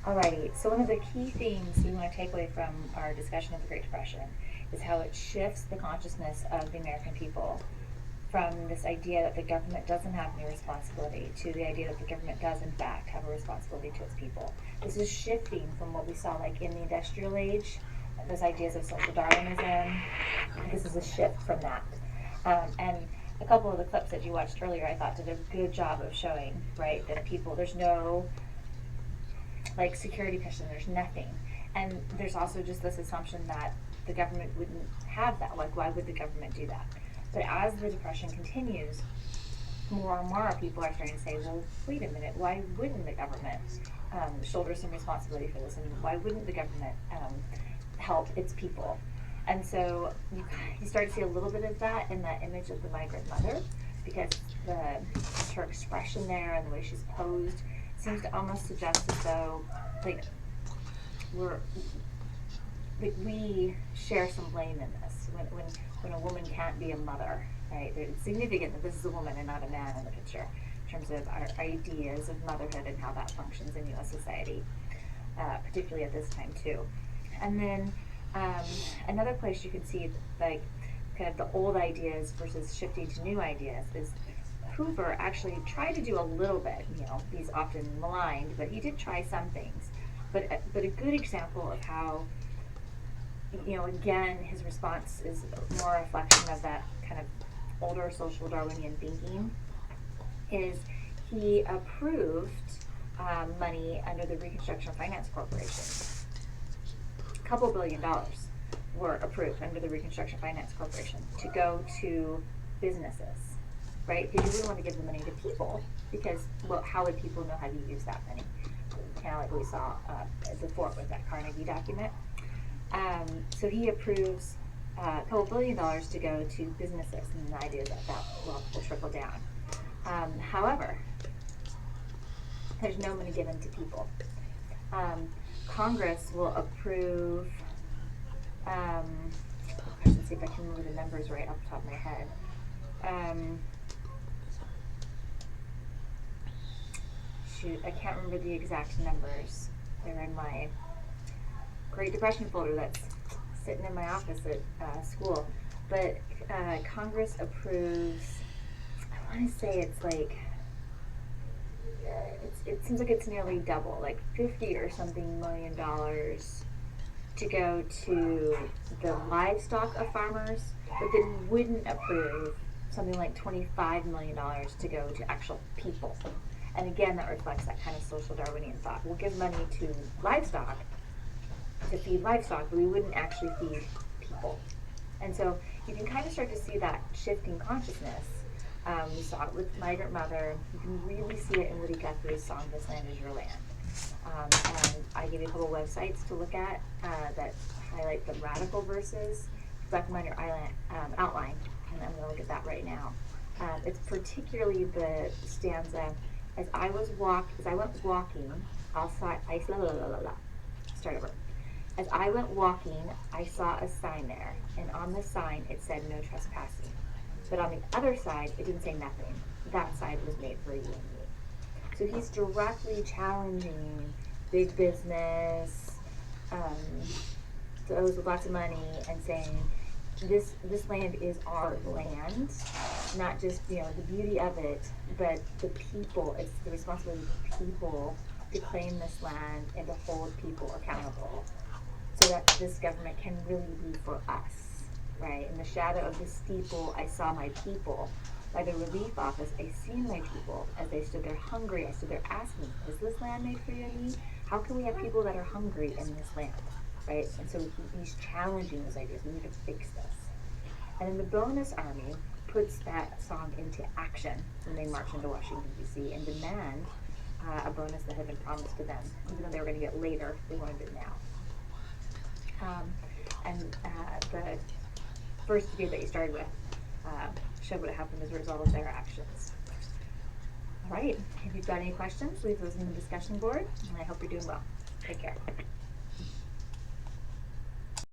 Alrighty, so one of the key things we want to take away from our discussion of the Great Depression is how it shifts the consciousness of the American people from this idea that the government doesn't have any responsibility to the idea that the government does in fact have a responsibility to its people. This is shifting from what we saw like in the industrial age, those ideas of social Darwinism. This is a shift from that. And a couple of the clips that you watched earlier I thought did a good job of showing, right, that people, there's no like security cushion, there's nothing. And there's also just this assumption that the government wouldn't have that. Like, why would the government do that? But as the Depression continues, more and more people are starting to say, well, wait a minute, why wouldn't the government shoulder some responsibility for this? And why wouldn't the government help its people? And so you start to see a little bit of that in that image of the migrant mother, because her expression there and the way she's posed seems to almost suggest as though like we're like we share some blame in this when a woman can't be a mother, right? It's significant that this is a woman and not a man in the picture in terms of our ideas of motherhood and how that functions in U.S. society, particularly at this time too. And then another place you can see like kind of the old ideas versus shifting to new ideas is Hoover actually tried to do a little bit. You know, he's often maligned, but he did try some things. But a good example of how, you know, again, his response is more a reflection of that kind of older social Darwinian thinking, is he approved money under the Reconstruction Finance Corporation. A couple $1 billion were approved under the Reconstruction Finance Corporation to go to businesses, right? Because you wouldn't want to give the money to people because, well, how would people know how to use that money? Kind of like we saw before with that Carnegie document. So he approves a couple $1 billion to go to businesses, and the idea is that will trickle down. However, there's no money given to people. Congress will approve, let's see if I can remember the numbers right off the top of my head. Shoot, I can't remember the exact numbers. They're in my Great Depression folder that's sitting in my office at school. But Congress approves, I want to say it's like, it seems like it's nearly double, like 50 or something $million to go to the livestock of farmers, but then wouldn't approve something like $25 million to go to actual people. And again, that reflects that kind of social Darwinian thought. We'll give money to livestock to feed livestock, but we wouldn't actually feed people. And so you can kind of start to see that shifting consciousness. We saw it with Migrant Mother. You can really see it in Woody Guthrie's song, This Land Is Your Land. And I gave you a couple websites to look at that highlight the radical verses. Recommend your outline, and I'm going to look at that right now. It's particularly the stanza, as I went walking, start over. As I went walking, I saw a sign there, and on the sign it said no trespassing. But on the other side, it didn't say nothing. That side was made for you and me. So he's directly challenging big business, those with lots of money, and saying, this land is our land, not just the beauty of it, but the people. It's the responsibility of the people to claim this land and to hold people accountable, so that this government can really be for us, right? In the shadow of the steeple, I saw my people. By the relief office, I seen my people as they stood there hungry. I stood there asking, is this land made for you and me? How can we have people that are hungry in this land, right? And so he's challenging those ideas. We need to fix this. And then the Bonus Army puts that song into action when they march into Washington, D.C. and demand a bonus that had been promised to them. Even though they were going to get later, they wanted it now. And the first video that you started with showed what happened as a result of their actions. All right, if you've got any questions, leave those in the discussion board, and I hope you're doing well. Take care.